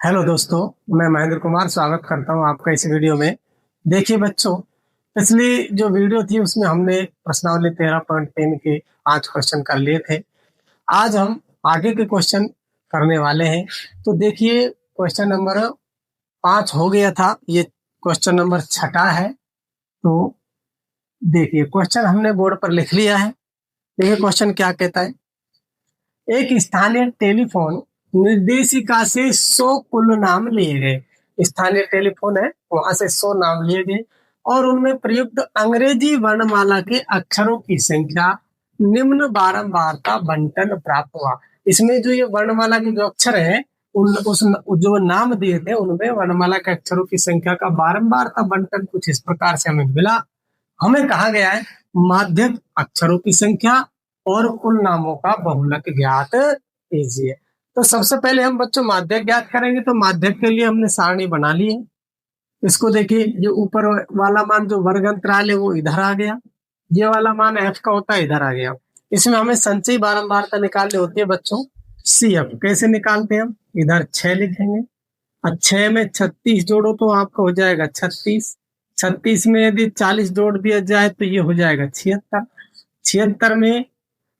Hello दोस्तों, मैं महेंद्र कुमार स्वागत करता हूं आपका इस वीडियो में। देखिए बच्चों, पिछली जो वीडियो थी उसमें हमने प्रश्नावली 13.3 के 5 क्वेश्चन कर लिए थे। आज हम आगे के क्वेश्चन करने वाले हैं। तो देखिए, क्वेश्चन नंबर 5 हो गया था, ये क्वेश्चन नंबर 6 है। तो देखिए, क्वेश्चन हमने बोर्ड पर लिख लिया है। देखिए क्वेश्चन क्या कहता है। एक स्थानीय टेलीफोन निर्देशिका से 100 कुल नाम लिए गए। स्थानीय टेलीफोन है, वहां से 100 नाम लिए गए और उनमें प्रयुक्त अंग्रेजी वर्णमाला के अक्षरों की संख्या निम्न बारंबारता बंटन प्राप्त हुआ। इसमें जो ये वर्णमाला के जो अक्षर है, उन उस जो नाम दिए थे उनमें वर्णमाला के अक्षरों की संख्या का बारंबारता बंटन कुछ इस प्रकार से हमें मिला। हमें कहा गया है माध्यक अक्षरों की संख्या और कुल नामों का बहुलक ज्ञात कीजिए। तो सबसे पहले हम बच्चों माध्यक ज्ञात करेंगे। तो माध्यक के लिए हमने सारणी बना ली है। इसको देखिए, ये ऊपर वाला मान जो वर्ग अंतराल है वो इधर आ गया, ये वाला मान एफ का होता है इधर आ गया। इसमें हमें संचयी बारंबारता निकालनी होती है बच्चों। सी एफ कैसे निकालते हैं हम, इधर 6 लिखेंगे और 6 में 36 जोड़ो तो आपका हो जाएगा 36। 36 में यदि 40 जोड़ दिया जाए तो ये हो जाएगा 76। 76 में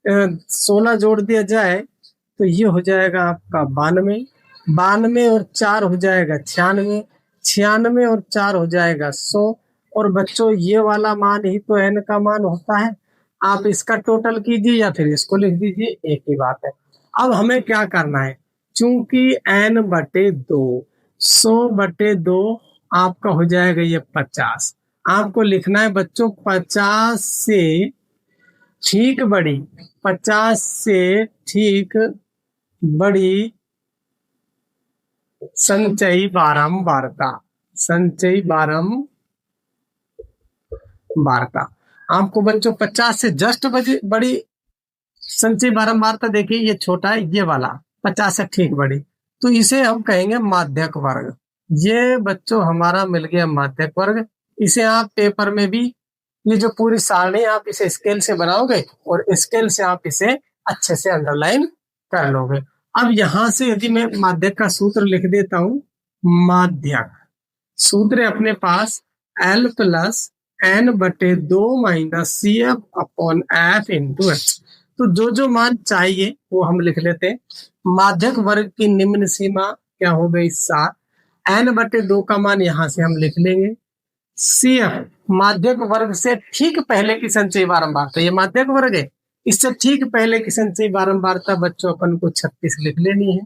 16 जोड़ दिया जाए तो ये हो जाएगा आपका 92। 92 और 4 हो जाएगा 96। 96 और 4 हो जाएगा 100। और बच्चों ये वाला मान ही तो एन का मान होता है। आप इसका टोटल कीजिए या फिर इसको लिख दीजिए, एक ही बात है। अब हमें क्या करना है, चूंकि n/2 100/2 आपका हो जाएगा ये 50। आपको लिखना है बच्चों 50 से ठीक बड़ी, 50 से ठीक बड़ी संचयी बारंबारता। संचयी बारंबारता आपको बच्चों 50 से जस्ट बड़ी संचयी बारंबारता। देखिए ये छोटा है, ये वाला 50 से ठीक बड़ी, तो इसे हम कहेंगे माध्यक वर्ग। ये बच्चों हमारा मिल गया माध्यक वर्ग। इसे आप पेपर में भी, ये जो पूरी सारणी आप इसे स्केल से बनाओगे और स्केल से आप इसे अच्छे से अंडरलाइन कर लोगे। अब यहां से यदि मैं माध्यक का सूत्र लिख देता हूं, माध्यक सूत्र है अपने पास L+N/2 -CF/F इंटू एच। तो जो मान चाहिए वो हम लिख लेते हैं। माध्यक वर्ग की निम्न सीमा क्या हो गई 7। N/2 का मान यहां से हम लिख लेंगे। CF माध्यक वर्ग से ठीक पहले की संचयी बारंबारता, ये माध्यक वर्ग है, इससे ठीक पहले की संचयी बारंबारता बच्चों अपन को 36 लिख लेनी है।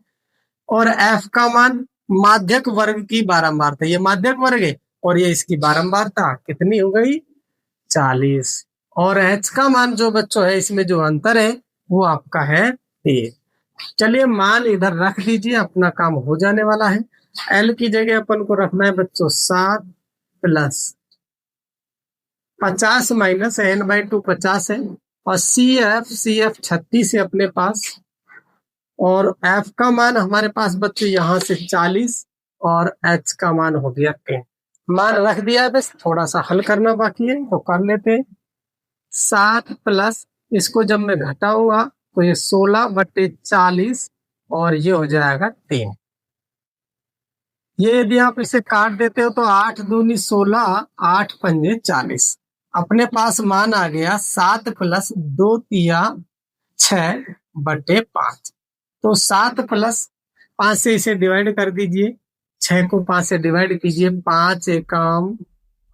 और F का मान माध्यक वर्ग की बारंबारता, ये माध्यक वर्ग है और ये इसकी बारंबारता कितनी हो गई 40। और H का मान जो बच्चों है, इसमें जो अंतर है वो आपका है 3। चलिए मान इधर रख दीजिए, अपना काम हो जाने वाला है। L की जगह अपन को रखना है बच्चों 7 प्लस 50 माइनस n/2 50 है। और CF 36 है अपने पास। और F का मान हमारे पास बच्चों यहाँ से 40 और H का मान हो गया 10। मान रख दिया है, बस थोड़ा सा हल करना बाकी है तो कर लेते हैं। 7 प्लस इसको जब मैं घटाऊंगा तो ये 16/40 और ये हो जाएगा 3। ये यदि आप इसे काट देते हो तो 8 दूनी 16, 8 पंजे 40। अपने पास मान आ गया 7 प्लस 2 तिया 6/5। तो 7 प्लस 5 से इसे डिवाइड कर दीजिए, 6 को 5 से डिवाइड कीजिए, 5 एकम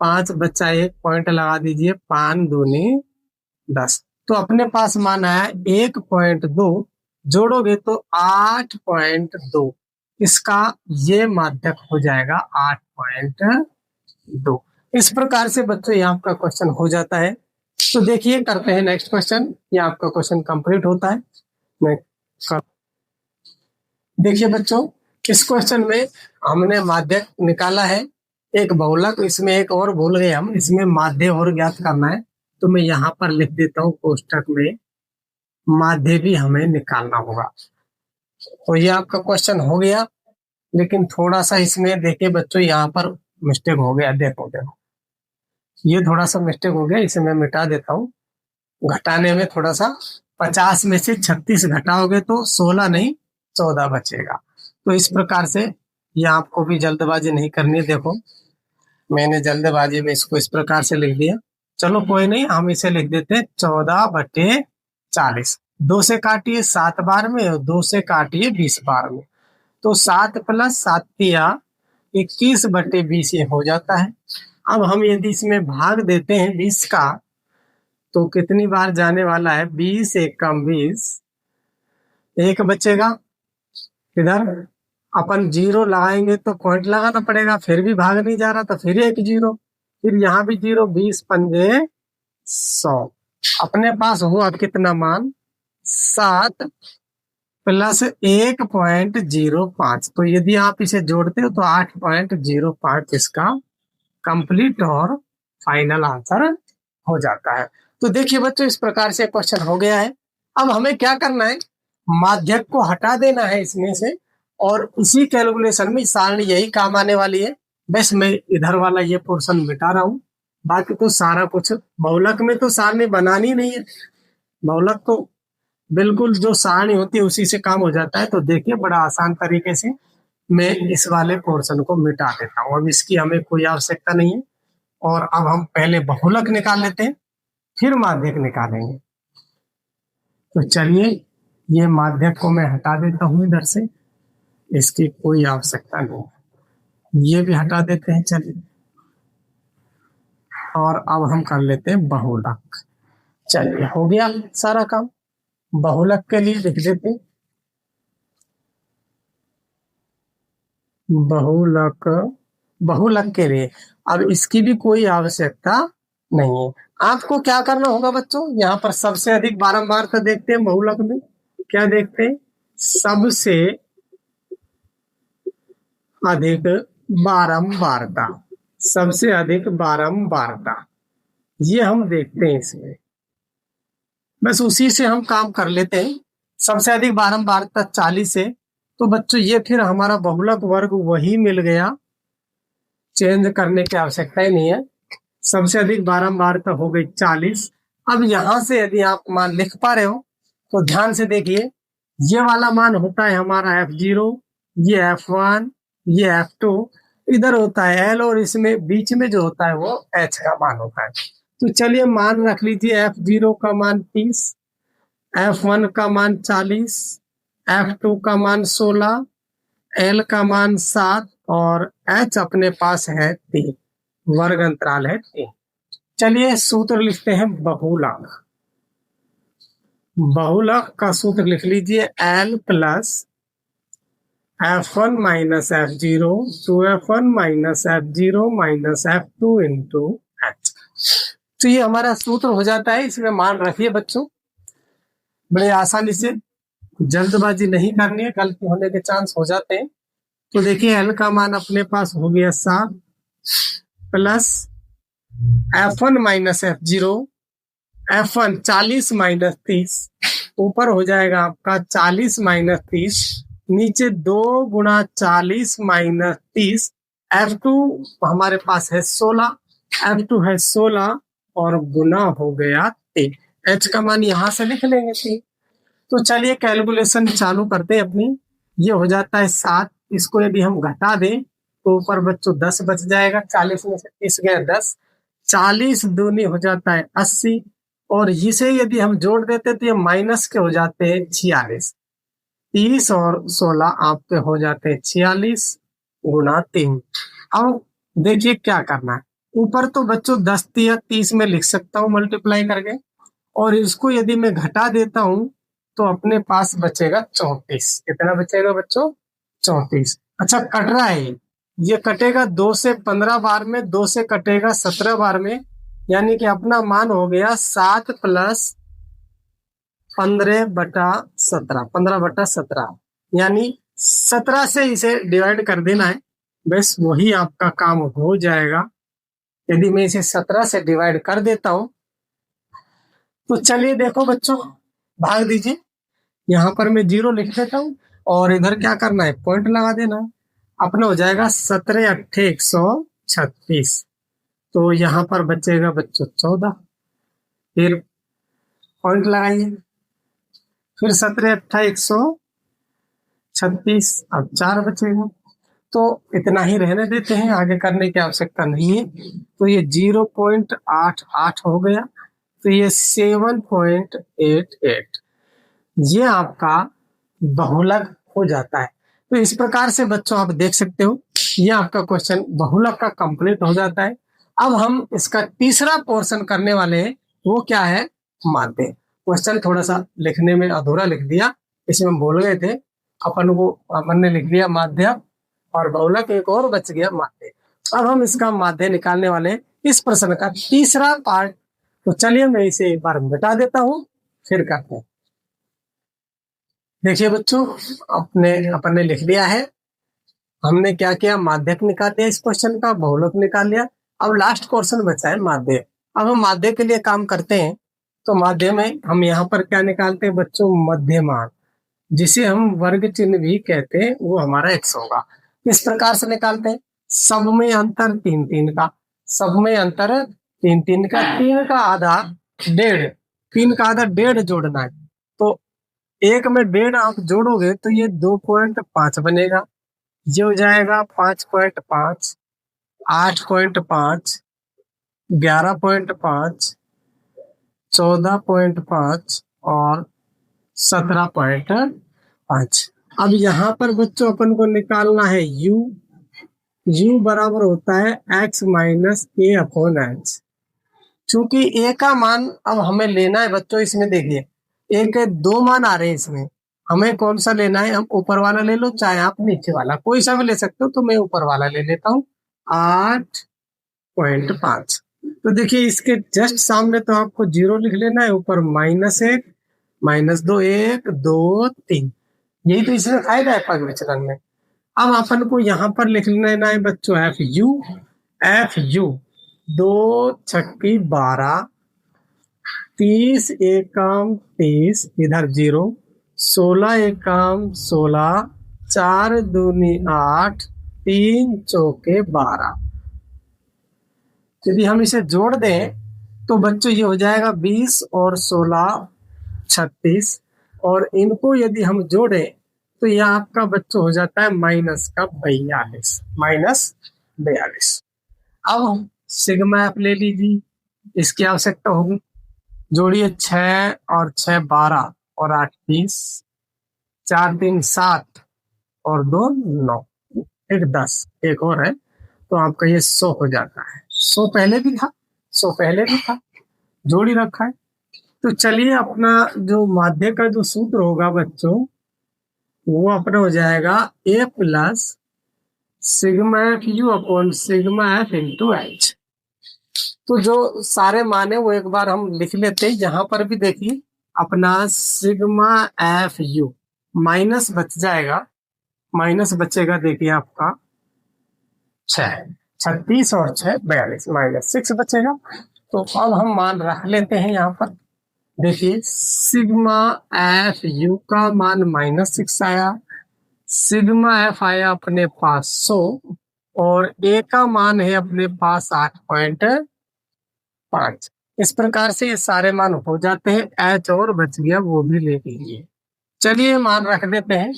5 बचा 1 पॉइंट लगा दीजिए, 5 दूनी 10। तो अपने पास मान आया 1.2, जोड़ोगे तो 8.2। इसका ये माध्यक हो जाएगा 8.2। इस प्रकार से बच्चों ये आपका क्वेश्चन हो जाता है। तो देखिए करते हैं नेक्स्ट क्वेश्चन। ये आपका क्वेश्चन कंप्लीट होता है। देखिए बच्चों, इस क्वेश्चन में हमने माध्यक निकाला है, एक बहुलक। इसमें एक और भूल गए हम, इसमें माध्य और ज्ञात करना है। तो मैं यहाँ पर लिख देता हूँ कोष्टक में, माध्य भी हमें निकालना होगा। तो ये आपका क्वेश्चन हो गया, लेकिन थोड़ा सा इसमें देखिए बच्चों, यहाँ पर मिस्टेक हो गया। देखो देखो, ये थोड़ा सा मिस्टेक हो गया, इसे मैं मिटा देता हूँ। घटाने में थोड़ा सा, 50 में से 36 घटाओगे तो 16 नहीं 14 बचेगा। तो इस प्रकार से ये आपको भी जल्दबाजी नहीं करनी है। देखो मैंने जल्दबाजी में इसको इस प्रकार से लिख दिया। चलो कोई नहीं, हम इसे लिख देते हैं 14/40। 2 से काटिए 7 बार में और 2 से काटिए 20 बार में। तो 7 + 7 या 21/20 ये हो जाता है। अब हम यदि इसमें भाग देते हैं 20 का, तो कितनी बार जाने वाला है? 20 × 20, एक बचेगा। इधर अपन जीरो लगाएंगे तो पॉइंट लगाना पड़ेगा, फिर भी भाग नहीं जा रहा, तो फिर एक जीरो, फिर यहाँ भी जीरो। 20×5 = 100। अपने पास हुआ कितना मान? 7 + 1.05। तो यदि आप इसे जोड़ते हो तो 8.05 इसका कंप्लीट और फाइनल आंसर हो जाता है। तो देखिए बच्चों, इस प्रकार से क्वेश्चन हो गया है। अब हमें क्या करना है? माध्यक को हटा देना है इसमें से, और इसी कैलकुलेशन में सारणी यही काम आने वाली है। बस मैं इधर वाला ये पोर्शन मिटा रहा हूँ, बाकी तो सारा कुछ बहुलक में तो सारणी बनानी नहीं है। बहुलक तो बिल्कुल जो सारणी होती है उसी से काम हो जाता है। तो देखिए बड़ा आसान तरीके से मैं इस वाले पोर्शन को मिटा देता हूँ। अब इसकी हमें कोई आवश्यकता नहीं है। और अब हम पहले बहुलक निकाल लेते हैं, फिर माध्यक निकालेंगे। तो चलिए ये माध्यक को मैं हटा देता हूँ इधर से, इसकी कोई आवश्यकता नहीं। ये भी हटा देते हैं। चलिए, और अब हम कर लेते हैं बहुलक। चलिए हो गया सारा काम। बहुलक के लिए लिख देते हैं बहुलक। बहुलक के लिए अब इसकी भी कोई आवश्यकता नहीं है। आपको क्या करना होगा बच्चों? यहाँ पर सबसे अधिक बारंबारता देखते हैं बहुलक में। क्या देखते हैं? सबसे अधिक बारंबारता। सबसे अधिक बारंबारता ये हम देखते हैं इसमें। बस उसी से हम काम कर लेते हैं। सबसे अधिक बारंबारता 40 है। तो बच्चों ये फिर हमारा बहुलक वर्ग वही मिल गया, चेंज करने की आवश्यकता ही नहीं है। सबसे अधिक बारंबारता हो गई 40। अब यहां से यदि आप मान लिख पा रहे हो तो ध्यान से देखिए, ये वाला मान होता है हमारा F0, ये F1, ये F2, इधर होता है L, और इसमें बीच में जो होता है वो H का मान होता है। तो चलिए मान रख लीजिए, F0 का मान 30, F1 का मान 40, F2 का मान 16, L का मान 7, और H अपने पास है 3, वर्ग अंतराल है 3। चलिए सूत्र लिखते हैं बहुलक। बहुलक का सूत्र लिख लीजिए, L + F1 - F0 2F1 - F0 - F2 × H। तो ये हमारा सूत्र हो जाता है। इसमें मान रखिए बच्चों, बड़े आसानी से, जल्दबाजी नहीं करनी है, गलती होने के चांस हो जाते हैं। तो देखिए L का मान अपने पास हो गया 7 + F1 - F0, F1 40 - 30, ऊपर हो जाएगा आपका 40 - 30, नीचे 2 × 40 - 30। F2 हमारे पास है 16, F2 है 16 और गुना हो गया 3। H का मान यहां से लिख लेंगे 3। तो चलिए कैलकुलेशन चालू करते हैं अपनी। ये हो जाता है 7। इसको यदि हम घटा दें तो ऊपर बच्चों 10 बच जाएगा। 40 में से 30 गया 10, 40 दूनी हो जाता है 80, और इसे यदि हम जोड़ देते तो ये माइनस के हो जाते हैं 46। 30 और 16 आपके हो जाते हैं 46 × 3। अब देखिए क्या करना है। ऊपर तो बच्चों 10 या 30 में लिख सकता हूँ मल्टीप्लाई करके, और इसको यदि मैं घटा देता हूँ तो अपने पास बचेगा 34। कितना बचेगा बच्चों? 34। अच्छा कट रहा है, ये कटेगा 2 से 15 बार में, 2 से कटेगा 17 बार में, यानी कि अपना मान हो गया 7 + 15/17, 15/17, यानी 17 से इसे डिवाइड कर देना है। बस वही आपका काम हो जाएगा। यदि मैं इसे 17 से डिवाइड कर देता हूं तो चलिए देखो बच्चों, भाग दीजिए। यहाँ पर मैं 0 लिख देता हूँ, और इधर क्या करना है? पॉइंट लगा देना है। अपना हो जाएगा 17 × 8 = 136। तो यहाँ पर बचेगा बच्चों 14। फिर पॉइंट लगाइए, फिर 17 × 8 = 136, अब 4 बचेगा। तो इतना ही रहने देते हैं, आगे करने की आवश्यकता नहीं है। तो ये 0.88 हो गया, तो ये 7.88 ये आपका बहुलक हो जाता है। तो इस प्रकार से बच्चों आप देख सकते हो, ये आपका क्वेश्चन बहुलक का कंप्लीट हो जाता है। अब हम इसका तीसरा पोर्शन करने वाले हैं, वो क्या है, माध्य। क्वेश्चन थोड़ा सा लिखने में अधूरा लिख दिया, इसमें बोल गए थे, अपन ने लिख दिया माध्य और बहुलक एक और बच गया माध्य। अब हम इसका माध्य निकालने वाले हैं, इस प्रश्न का तीसरा पार्ट। तो चलिए मैं इसे एक बार मिटा देता हूं, फिर करते हैं। देखिए बच्चों, अपन ने लिख लिया है, हमने क्या किया, माध्यक निकाल दिया इस क्वेश्चन का, बहुलक निकाल लिया। अब लास्ट क्वेश्चन बचा है माध्य। अब हम माध्य के लिए काम करते हैं। तो माध्य में हम यहाँ पर क्या निकालते हैं बच्चों, मध्यमान, जिसे हम वर्ग चिन्ह भी कहते हैं, वो हमारा x होगा। इस प्रकार से निकालते हैं, सब में अंतर 3 का, सब में अंतर 3 का, 3 का आधा 1.5, 3 का आधा 1.5 जोड़ना है। तो एक में 1.5 आप जोड़ोगे तो ये 2.5 बनेगा, ये हो जाएगा 5.5, 8.5, 11.5, 14.5 और 17.5। अब यहाँ पर बच्चों अपन को निकालना है u बराबर होता है x minus a upon h। चूंकि a का मान अब हमें लेना है बच्चों, इसमें देखिए एक है, 2 मान आ रहे हैं इसमें, हमें कौन सा लेना है, हम ऊपर वाला ले लो चाहे आप नीचे वाला, कोई सा भी ले सकते हो, तो मैं ऊपर वाला ले लेता हूँ 8.5। तो देखिए इसके जस्ट सामने तो आपको 0 लिख लेना है, ऊपर -1, -2, 1, 2, 3, यही तो इसमें फायदा है पग विचलन में। अब अपन को यहाँ पर लिख लेना है बच्चों FU 2 छक्की 12, 30 एकम 30, इधर 0, 16 एकम 16, 4 दूनी 8, 3 चौके 12। यदि हम इसे जोड़ दें तो बच्चों ये हो जाएगा 20 और 16 36, और इनको यदि हम जोड़ें तो यह आपका बच्चों हो जाता है -42। अब हम सिग्मा एफ ले लीजिए, इसकी आवश्यकता होगी, जोड़िए 6 और 6 12 और 8 30, 4 3 7 और 2 9, 1 10, एक और है, तो आपका ये 100 हो जाता है। 100 पहले भी था, 100 पहले भी था, जोड़ी रखा है। तो चलिए अपना जो माध्य का जो सूत्र होगा बच्चों, वो अपना हो जाएगा a plus sigma F you upon sigma F into H. तो जो सारे मान है वो एक बार हम लिख लेते हैं। यहाँ पर भी देखिए अपना सिग्मा एफ यू माइनस बच जाएगा, माइनस बचेगा, देखिए आपका 36 और 6 42, -6 बचेगा। तो अब हम मान रख लेते हैं यहाँ पर, देखिए सिग्मा एफ यू का मान -6 आया, सिग्मा एफ आया अपने पास 100, और ए का मान है अपने पास 8.5। इस प्रकार से ये सारे मान हो जाते हैं। एच और बच गया, वो भी ले लीजिए। चलिए मान रख देते हैं,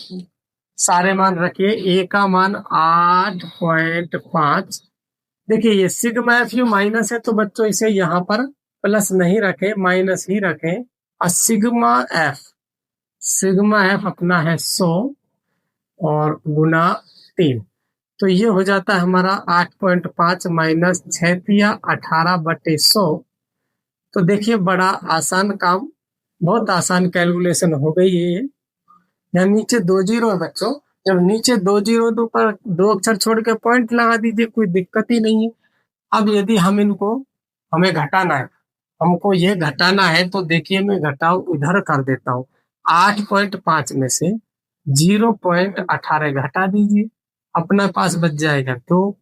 सारे मान रखिए। ए का मान 8.5। देखिए ये सिग्मा एफ यू माइनस है, तो बच्चों इसे यहाँ पर प्लस नहीं रखें, माइनस ही रखें। और सिग्मा एफ अपना है 100 और गुना 3, तो ये हो जाता है हमारा 8.5 माइनस 6 दिया 18/100। तो देखिए बड़ा आसान काम, बहुत आसान कैलकुलेशन हो गई है ये। यहाँ नीचे 2 जीरो है बच्चों, जब नीचे 2 जीरो तो पर 2 अक्षर छोड़ के पॉइंट लगा दीजिए, कोई दिक्कत ही नहीं है। अब यदि हमें घटाना है, हमको ये घटाना है, तो देखिए मैं घटाव इधर कर देता हूँ। 8.5 में से 0.18 घटा दीजिए, अपना पास बच जाएगा 2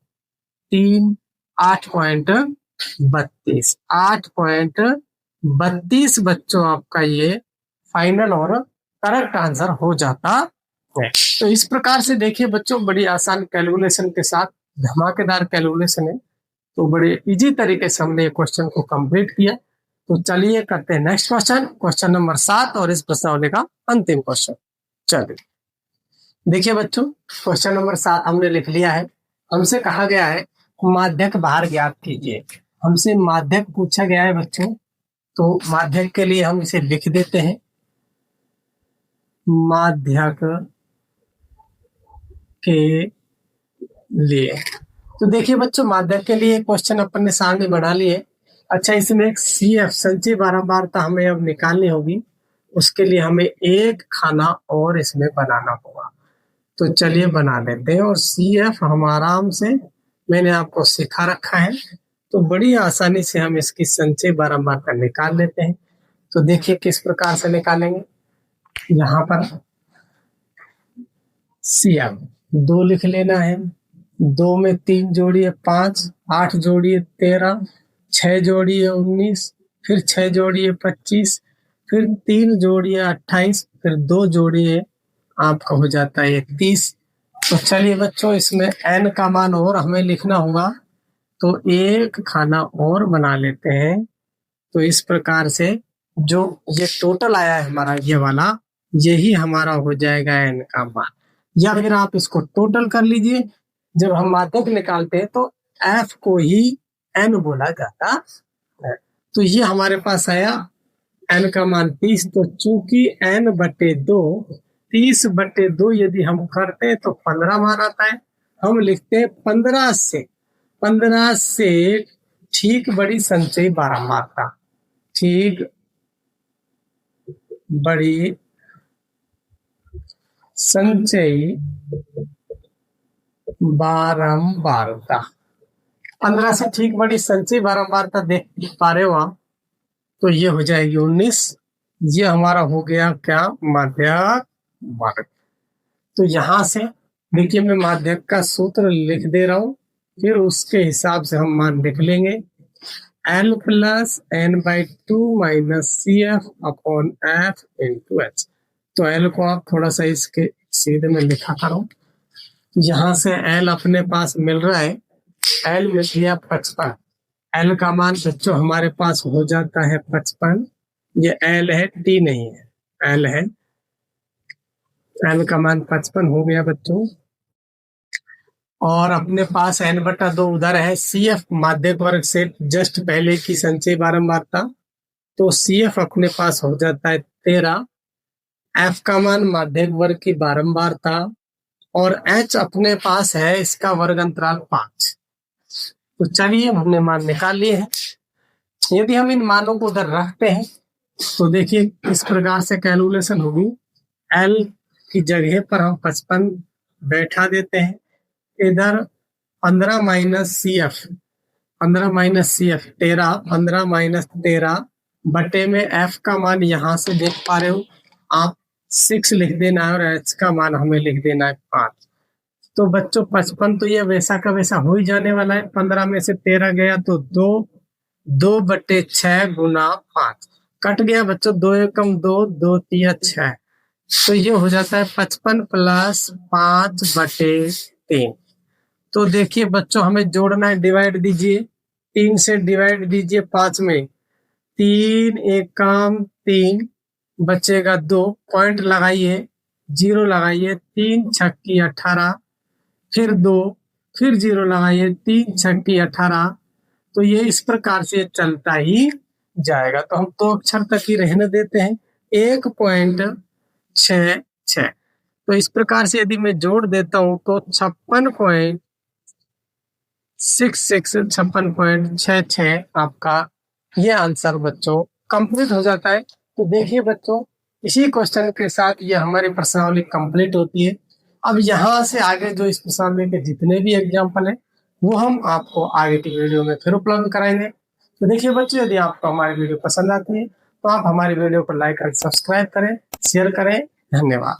3 8.32। 8.32 बच्चों आपका ये फाइनल और करेक्ट आंसर हो जाता है। तो इस प्रकार से देखिए बच्चों, बड़ी आसान कैलकुलेशन के साथ, धमाकेदार कैलकुलेशन है, तो बड़े इजी तरीके से हमने क्वेश्चन को कंप्लीट किया। तो चलिए करते हैं नेक्स्ट क्वेश्चन, क्वेश्चन नंबर 7, और इस प्रश्नावली का अंतिम क्वेश्चन। चलिए देखिए बच्चों, क्वेश्चन नंबर 7 हमने लिख लिया है। हमसे कहा गया है माध्यक भार ज्ञात कीजिए। हमसे माध्यक पूछा गया है बच्चों, तो माध्यक के लिए हम इसे लिख देते हैं। माध्यक के लिए तो देखिए बच्चों, माध्यक के लिए क्वेश्चन अपन ने सामने बना लिए। अच्छा, इसमें एक CF संचयी बारंबारता हमें अब निकालनी होगी। उसके लिए हमें एक खाना और इसमें बनाना होगा। तो चलिए बना लेते हैं। और CF हम आराम से, मैंने आपको सिखा रखा है, तो बड़ी आसानी से हम इसकी संचयी बारंबारता निकाल लेते हैं। तो देखिए किस प्रकार से निकालेंगे। यहाँ पर CF 2 लिख लेना है। 2 में 3 जोड़िए 5, 8 जोड़िए 13, 6 जोड़िए 19, फिर 6 जोड़िए 25, फिर 3 जोड़िए 28, फिर 2 जोड़िए आपका हो जाता है 31। तो चलिए बच्चों, इसमें n का मान और हमें लिखना होगा, तो एक खाना और बना लेते हैं। तो इस प्रकार से जो ये टोटल आया है हमारा, ये वाला, यही हमारा हो जाएगा n का मान। या फिर आप इसको टोटल कर लीजिए। जब हम माध्यक निकालते हैं तो f को ही n बोला जाता है। तो ये हमारे पास आया n का मान 30। तो चूंकि n/2, 30/2 यदि हम करते हैं तो 15 मान आता है। हम लिखते हैं 15 से ठीक बड़ी संचयी बारंबारता, ठीक बड़ी संचयी बारंबारता, 15 से ठीक बड़ी संचयी बारंबारता देख पा रहे हो आप। तो ये हो जाएगी 19। ये हमारा हो गया क्या, माध्यक वर्ग। तो यहाँ से देखिए, मैं माध्यक का सूत्र लिख दे रहा हूं, फिर उसके हिसाब से हम मान लिख लेंगे। L + n/2 - CF upon F × H। तो L को आप थोड़ा सा इसके सीधे में लिखा करो। यहाँ से L अपने पास मिल रहा है, L मिल गया 55। L का मान बच्चों हमारे पास हो जाता है 55। ये L है, T नहीं है, L है। L का मान 55 हो गया बच्चों। और अपने पास n/2 उधर है। CF माध्यक वर्ग से जस्ट पहले की संचयी बारंबारता, तो CF अपने पास हो जाता है 13। F का मान माध्यक वर्ग की बारंबारता, और H अपने पास है इसका वर्ग अंतराल 5। तो चलिए हमने मान निकाल लिए हैं। यदि हम इन मानों को उधर रखते हैं तो देखिए इस प्रकार से कैलकुलेशन होगी। L की जगह पर हम 55 बैठा देते हैं। इधर 15 - CF, 15 - CF 13, 15 - 13 बटे में F का मान यहाँ से देख पा रहे हो आप, 6 लिख देना है, और H का मान हमें लिख देना है 5। तो बच्चों 55 तो ये वैसा का वैसा हो ही जाने वाला है। 15 में से 13 गया तो 2/6 गुना 5 कट गया बच्चों, 2 एकम 2, 2 तिया 6। तो ये हो जाता है 55 + 5/3। तो देखिए बच्चों, हमें जोड़ना है, डिवाइड दीजिए, 3 से डिवाइड दीजिए 5 में, 3 एकम 3, बचेगा 2, पॉइंट लगाइए, 0 लगाइए, 3 छक्की 18, फिर 2, फिर 0 लगाइए, 3 छक्की 18। तो ये इस प्रकार से चलता ही जाएगा। तो हम 2 अक्षर तक ही रहने देते हैं, 1.66। तो इस प्रकार से यदि मैं जोड़ देता हूं तो 56.66 आपका ये आंसर बच्चों कंप्लीट हो जाता है। तो देखिए बच्चों, इसी क्वेश्चन के साथ ये हमारी प्रश्नावली कंप्लीट होती है। अब यहाँ से आगे जो इस प्रश्नावली के जितने भी एग्जाम्पल है वो हम आपको आगे की वीडियो में फिर उपलब्ध कराएंगे। तो देखिए बच्चों, यदि आपको हमारी वीडियो पसंद आती है तो आप हमारी वीडियो को लाइक और सब्सक्राइब करें, शेयर करें। धन्यवाद।